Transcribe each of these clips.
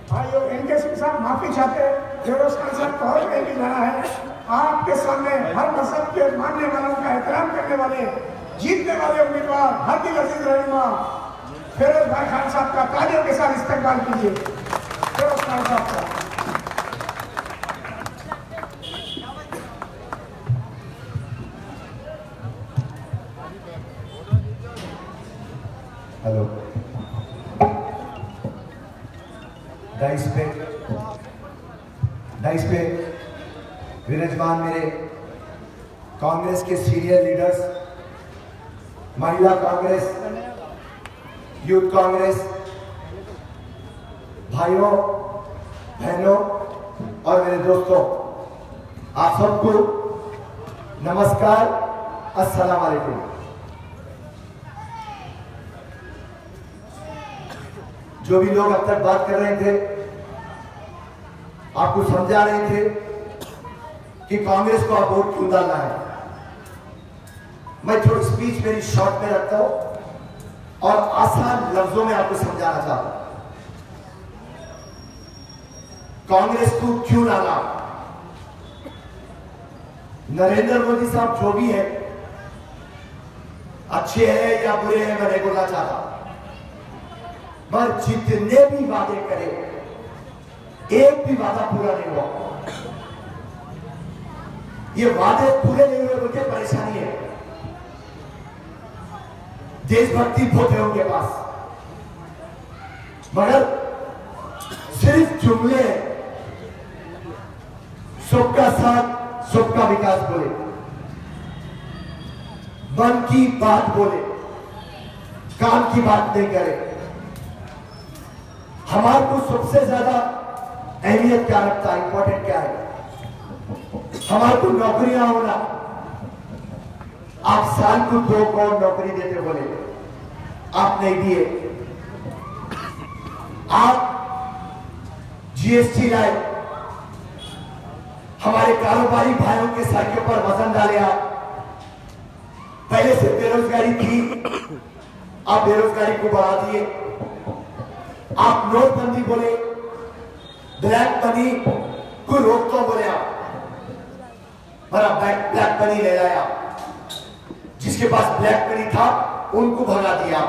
भाइयों, इनके साथ माफी चाहते फिरोज खान साहब को और कहीं भी जाना है। आपके सामने हर मजहब के मानने वालों का एहतराम करने वाले, जीतने वाले उम्मीदवार हरदिल अजीज रहनुमा फिरोज भाई खान साहब का तालियों के साथ इस्तकबाल कीजिए। फिरोज खान साहब का हेलो। डाइस पे विराजमान मेरे कांग्रेस के सीनियर लीडर्स, महिला कांग्रेस, यूथ कांग्रेस, भाइयों बहनों और मेरे दोस्तों, आप सबको नमस्कार, अस्सलाम वालेकुम। जो भी लोग अब तक बात कर रहे थे, आपको समझा रहे थे कि कांग्रेस को आप वोट क्यों डालना है, मैं थोड़ी स्पीच मेरी शॉर्ट में रखता हूं और आसान लफ्जों में आपको समझाना चाहता हूं कांग्रेस को क्यों डाला। नरेंद्र मोदी साहब जो भी है, अच्छे हैं या बुरे हैं, मैं नहीं बोलना चाहता, पर जितने भी वादे करे एक भी वादा पूरा नहीं हुआ। ये वादे पूरे नहीं हुए मुझे परेशानी है। देशभक्ति बहुत है उनके पास, मगर सिर्फ जुमले हैं। सबका साथ सबका विकास बोले, मन की बात बोले, काम की बात नहीं करे। हमारे को सबसे ज्यादा अहमियत क्या रखता है, इंपॉर्टेंट क्या है, हमारे को नौकरियां होना। आप साल को 2 करोड़ नौकरी देते बोले, आप नहीं दिए। आप जीएसटी लाए, हमारे कारोबारी भाइयों के साथियों पर वजन डाले। आप पहले से बेरोजगारी थी, आप बेरोजगारी को बढ़ा दिए। आप नोटबंदी बोले, ब्लैक मनी को रोक तो बोले, आप बड़ा ब्लैक मनी ले लाया। जिसके पास ब्लैक मनी था उनको भगा दिया,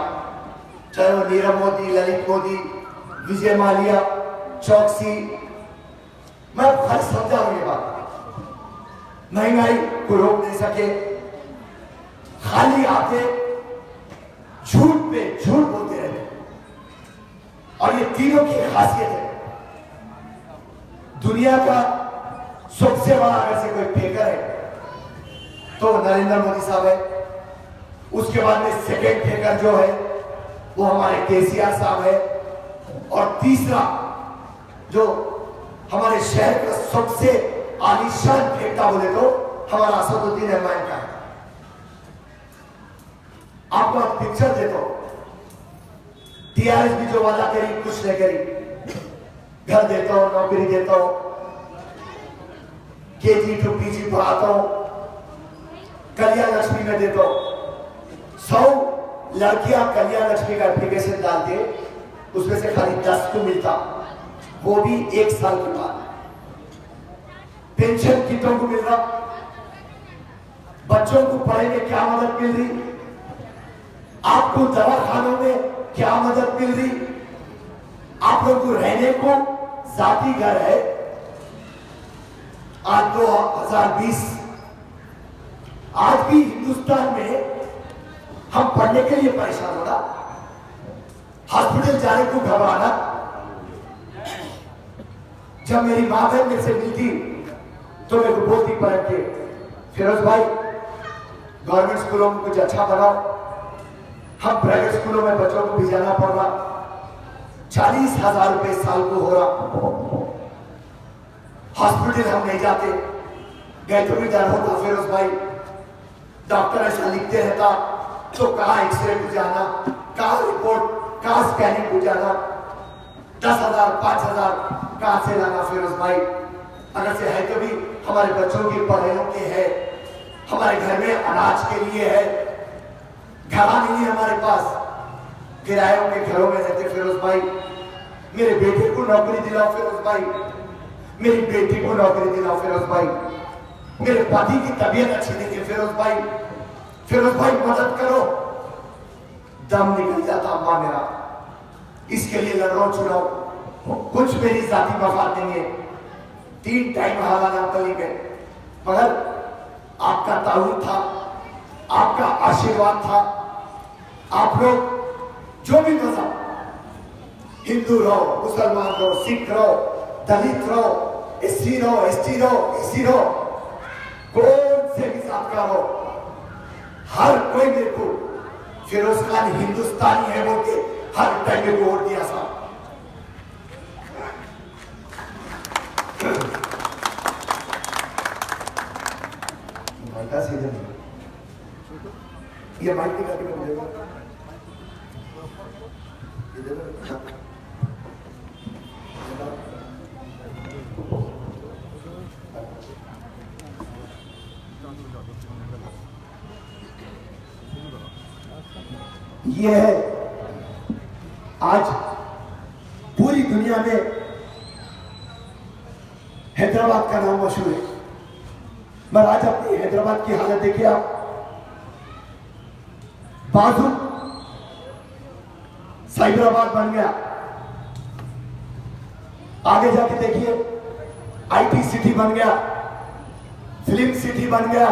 चाहे वो नीरव मोदी, ललित मोदी, विजय माल्या, चौकसी। मैं हर समझा हूं ये बात। महंगाई को रोक नहीं सके, खाली आते झूठ पे झूठ बोलते रहते, और ये तीनों की खासियत है। दुनिया का सबसे बड़ा अगर से कोई फेकर है तो नरेंद्र मोदी साहब है। उसके बाद में सेकेंड फेकर जो है वो हमारे केसीआर साहब है, और तीसरा जो हमारे शहर का सबसे आलीशान फेंकता बोले तो हमारा असदुद्दीन रहमान का है। आपको आप पिक्चर देता हूं, टीआरएस भी जो वादा करी कुछ नहीं करी। घर देता हूं, नौकरी देता हूं, केजी टू पीजी पढ़ाता हूं, कल्याण लक्ष्मी में देता हूं। 100 लड़कियां कल्याण लक्ष्मी का एप्लीकेशन डालते, उसमें से खाली 10 को मिलता, वो भी 1 साल के बाद। पेंशन कितनों को मिल रहा, बच्चों को पढ़ने में क्या मदद मिल रही, आपको दवाखानों में क्या मदद मिल रही, आप लोगों को रहने को जाति घर है। आज 2020, आज भी हिंदुस्तान में हम पढ़ने के लिए परेशान होना, हॉस्पिटल जाने को घबराना। जब मेरी मां बहन मेरे से मिलती तो मेरे को बोलती पलट के, फिरोज भाई गवर्नमेंट स्कूलों में कुछ अच्छा बनाओ, हम प्राइवेट स्कूलों में बच्चों को भेजाना पड़ रहा, 40,000 रुपए साल को हो रहा। हॉस्पिटल हम नहीं जाते, गए तो भी डर होता, फिरोज भाई डॉक्टर ऐसा लिखते रहता तो कहाँ एक्सरे को जाना, कहाँ रिपोर्ट, कहाँ स्कैनिंग को जाना, 10,000 5,000 कहाँ से लाना फिरोज भाई। अगर से है तो भी हमारे बच्चों की पढ़ाइयों के है, हमारे घर में अनाज के लिए है, घड़ा नहीं है हमारे पास। किरायों के घरों में रहते फिरोज भाई, मेरे बेटे को नौकरी दिलाओ फिरोज भाई, मेरी बेटी को नौकरी दिलाओ फिरोज भाई, मेरे पति की तबीयत अच्छी नहीं है फिरोज भाई मदद करो। दम निकल जाता अम्मा मेरा, इसके लिए लड़ रहा हूं चुनाव। कुछ मेरी जाति मफाद नहीं है, 3 टाइम हवाला तली गए, मगर आपका ताउन था, आपका आशीर्वाद था। आप लोग जो भी मजहब, हिंदू रहो, मुसलमान रहो, सिख रहो, दलित रहो, एससी रहो, एसटी रहो, एसी रहो, कौन से भी जात का हो, हर कोई मेरे को फिरोज खान हिंदुस्तानी है बोल के हर टाइम में वोट दिया साहब। ये माइक की करके बोलेगा ये है आज पूरी दुनिया में हैदराबाद का नाम मशहूर है, मगर आज अपनी हैदराबाद की हालत देखिए आप। बाजू साइबराबाद बन गया, आगे जाके देखिए आईटी सिटी बन गया, फिल्म सिटी बन गया,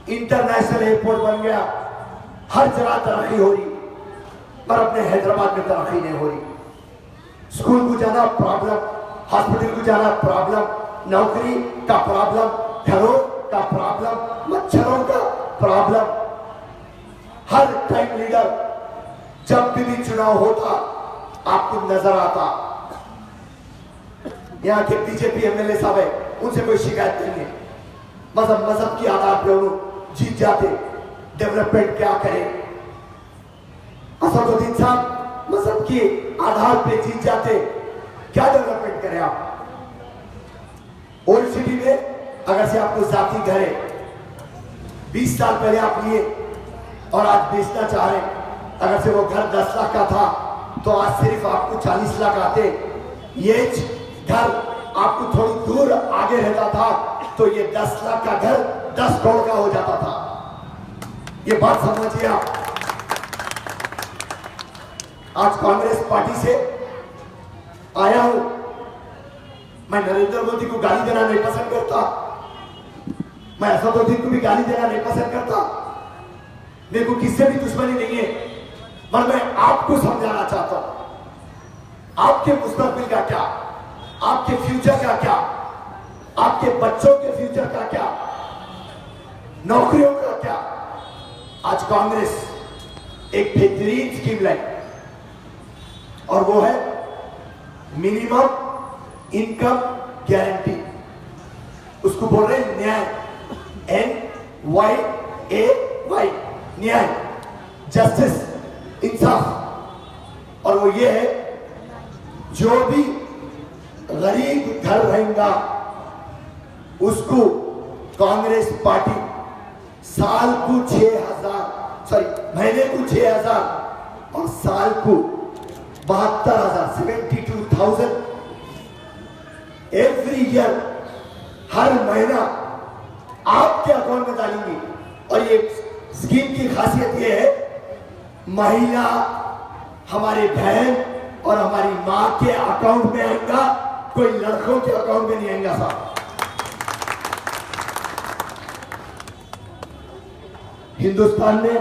इंटरनेशनल एयरपोर्ट बन गया, हर जगह तरक्की हो रही, पर अपने हैदराबाद में तरक्की नहीं हो रही। स्कूल को जाना प्रॉब्लम, हॉस्पिटल को जाना प्रॉब्लम, नौकरी का प्रॉब्लम, घरों का प्रॉब्लम, मच्छरों का प्रॉब्लम। हर टाइम लीडर जब भी चुनाव होता आपको नजर आता, यहाँ के बीजेपी एमएलए साहब है, उनसे कोई शिकायत नहीं है, मजहब की आधार पर उन्होंने जीत जाते। डेवलपमेंट क्या करें, असदुद्दीन साहब मजहब के आधार पे जीत जाते, क्या डेवलपमेंट करें आप। ओल्ड सिटी में अगर से आपको जाति घर है, 20 साल पहले आप लिए और आज बेचना चाह रहे, अगर से वो घर 10 लाख का था तो आज सिर्फ आपको 40 लाख आते। ये घर आपको थोड़ी दूर आगे रहता था तो ये 10 लाख का घर 10 करोड़ का हो जाता था। ये बात समझिए आप। आज कांग्रेस पार्टी से आया हूं, मैं नरेंद्र मोदी को गाली देना नहीं पसंद करता, मैं असदुद्दीन को भी गाली देना नहीं पसंद करता, मेरे को किससे भी दुश्मनी नहीं है, पर मैं आपको समझाना चाहता हूं आपके मुस्तकबिल का क्या, आपके फ्यूचर का क्या, आपके बच्चों के फ्यूचर का क्या, नौकरियों का क्या। आज कांग्रेस एक बेहतरीन स्कीम लाई और वो है मिनिमम इनकम गारंटी, उसको बोल रहे हैं न्याय, NYAY, न्याय, जस्टिस, इंसाफ। और वो ये है जो भी गरीब घर रहेगा उसको कांग्रेस पार्टी साल को 6,000 महीने को 6,000 और साल को 72,000 72,000 एवरी ईयर, हर महीना आपके अकाउंट में डालेंगे। और ये स्कीम की खासियत ये है, महिला, हमारे बहन और हमारी मां के अकाउंट में आएगा, कोई लड़कों के अकाउंट में नहीं आएगा साहब। हिंदुस्तान में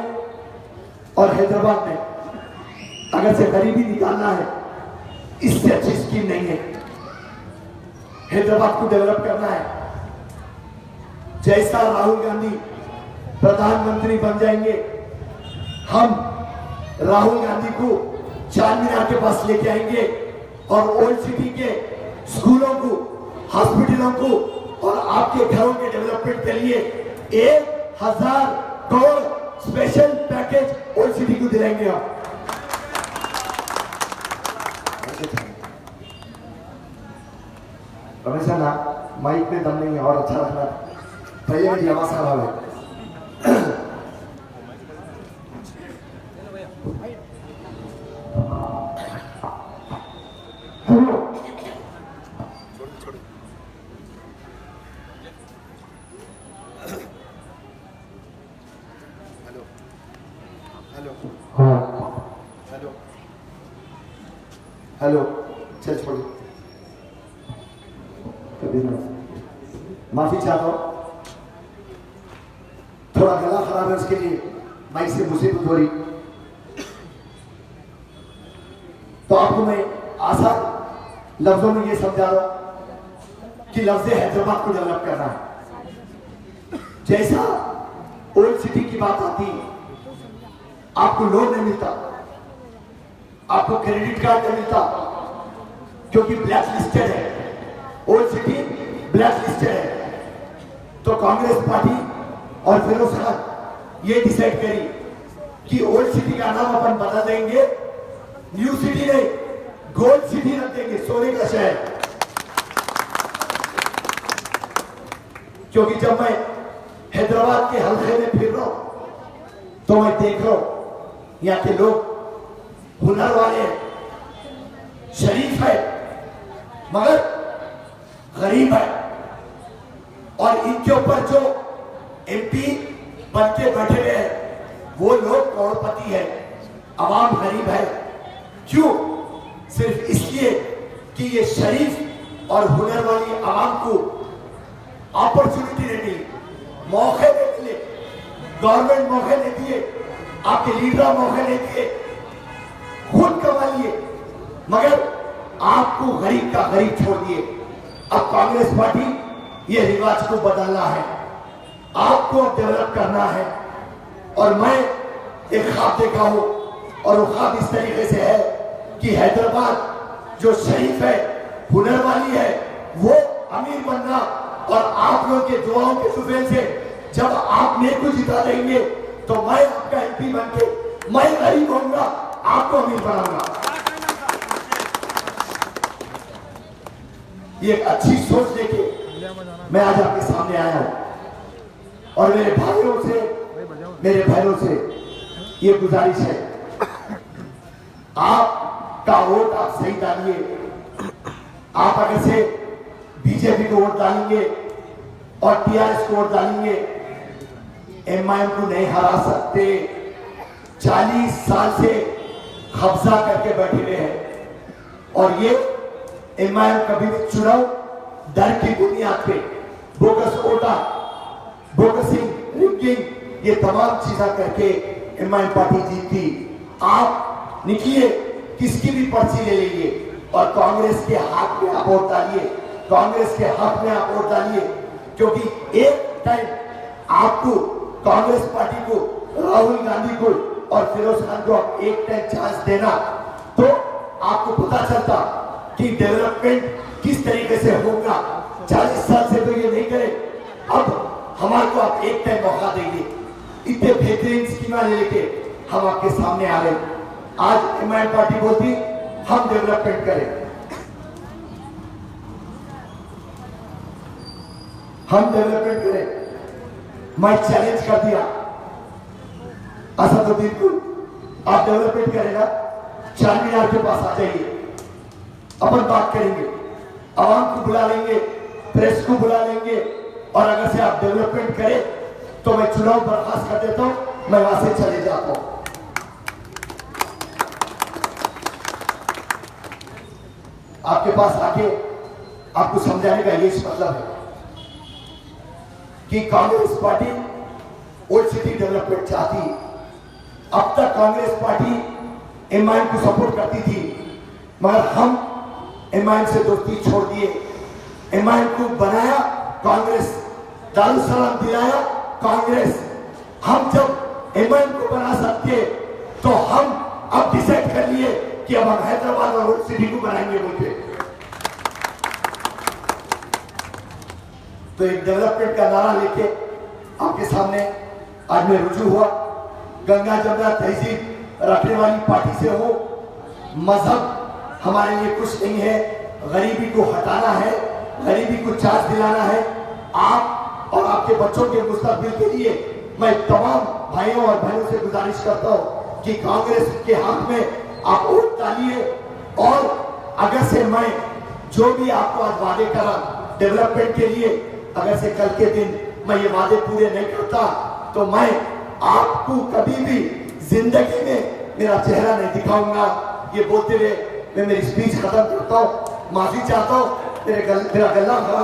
और हैदराबाद में अगर से गरीबी निकालना है, इससे अच्छी स्कीम नहीं है। हैदराबाद को डेवलप करना है, जैसा राहुल गांधी प्रधानमंत्री बन जाएंगे, हम राहुल गांधी को चार मीनार के पास लेके आएंगे और ओल्ड सिटी के स्कूलों को, हॉस्पिटलों को और आपके घरों के डेवलपमेंट के लिए 1,000 crore special package old city को दिलाएंगे आप। हमेशा ना माइक में दम नहीं है और अच्छा रखना, पहले मेरी आवाज खराब है। हेलो, चल छोड़ो, कभी ना, माफी चाहता हूं, थोड़ा गला खराब है, उसके लिए माइक से मुसीबत हो रही। तो आपको मैं आसान लफ्जों में ये समझा रहा हूं कि लफ्ज हैदराबाद को डेवलप करना है। जैसा ओल्ड सिटी की बात आती है, आपको लोन नहीं मिलता, आपको क्रेडिट कार्ड नहीं मिलता, क्योंकि ब्लैक लिस्टेड है, ओल्ड सिटी ब्लैक लिस्टेड है। तो कांग्रेस पार्टी और फिरोज खान ये डिसाइड करी कि ओल्ड सिटी का नाम अपन बदल देंगे, न्यू सिटी नहीं, गोल्ड सिटी रख देंगे, सोने का शहर। क्योंकि जब मैं हैदराबाद के हल्के में फिर रहा हूं तो मैं देख रहा हूं यहां के लोग हुनर वाले हैं, शरीफ है, मगर गरीब है, और इनके ऊपर जो एमपी बनके बैठे हुए हैं वो लोग करोड़पति है, आवाम गरीब है। क्यों? सिर्फ इसलिए कि ये शरीफ और हुनर वाली आवाम को अपॉर्चुनिटी नहीं मिली, मौके नहीं मिले, गवर्नमेंट मौके नहीं दिए, आपके लीडर मौके नहीं दिए, खुद कमा लिए, मगर आपको गरीब का गरीब छोड़ दिए। अब कांग्रेस पार्टी ये रिवाज को बदलना है, आपको डेवलप करना है। और मैं एक ख्वाब देखा हूं, और वो ख्वाब इस तरीके से है कि हैदराबाद जो शरीफ है, हुनर वाली है, वो अमीर बनना, और आप लोगों के दुआओं के सुफेल से जब आप मेरे को जिता देंगे तो मैं आपका एमपी बनके मैं गरीब होऊंगा, आपको अमीर बनाऊंगा। ये एक अच्छी सोच लेके मैं आज आपके सामने आया हूं, और मेरे भाइयों से ये गुजारिश है, आपका वोट आप सही डालिए। आप अगर से बीजेपी को वोट डालेंगे और टीआरएस को वोट डालेंगे, एमआईएम को नहीं हरा सकते। 40 साल से कब्जा करके बैठे हुए हैं, और ये एमआईएम कभी भी चुनाव डर की बुनियाद पे, बोगस वोटा, बोगसिंग, रिगिंग, ये तमाम चीजें करके एमआईएम पार्टी जीती। आप निकलिए, किसकी भी पर्ची ले लीजिए और कांग्रेस के हाथ में आप वोट डालिए, कांग्रेस के हक में आप वोट डालिए। क्योंकि एक टाइम आपको कांग्रेस पार्टी को, राहुल गांधी को और फिरोज खान को आप एक टाइम चांस देना, तो आपको पता चलता कि डेवलपमेंट किस तरीके से होगा। 40 साल से तो ये नहीं करे, अब हमारे को आप एक टाइम मौका देंगे। इतने बेहतरीन स्कीमा लेके हम आपके सामने आ रहे हैं। आज एमआईएम पार्टी बोलती हम डेवलपमेंट करें, हम डेवलपमेंट करें। मैं चैलेंज कर दिया असदुद्दीन को, आप डेवलपमेंट करेगा, चारमीनार के पास आ जाइए, अपन बात करेंगे, आवाम को बुला लेंगे, प्रेस को बुला लेंगे, और अगर से आप डेवलपमेंट करें तो मैं चुनाव बर्खास्त कर देता हूं, मैं वहां से चले जाता हूं। आपके पास आके आपको समझाने का ये मतलब है कि Congress party old city development चाहती है। अब तक कांग्रेस पार्टी एमआईएम को सपोर्ट करती थी, मगर हम एमआईएम से दोस्ती छोड़ दिए, एमआईएम को बनाया कांग्रेस, दारुसलाम दिलाया कांग्रेस। हम जब एमआईएम को बना सकते तो हम अब डिसाइड कर लिए कि अब हम हैदराबाद और ओल्ड सिटी को बनाएंगे बोलते। तो एक डेवलपमेंट का नारा लेके आपके सामने आज मैं रुजू हुआ। गंगा जमुना तहजीब रखने वाली पार्टी से हो, मजहब हमारे लिए कुछ नहीं है, गरीबी को हटाना है, गरीबी को चार्ज दिलाना है। आप और आपके बच्चों के मुस्तकबिल के लिए मैं तमाम भाइयों और बहनों से गुजारिश करता हूं कि कांग्रेस के हाथ में आप वोट डालिए। और अगर से मैं जो भी आपको आज वादे करा डेवलपमेंट के लिए, अगर से कल के दिन मैं ये वादे पूरे नहीं करता तो मैं आपको कभी भी जिंदगी में मेरा चेहरा नहीं दिखाऊंगा। ये बोलते हुए मैं मेरी स्पीच खत्म करता हूँ, माफी चाहता हूँ, मेरा गला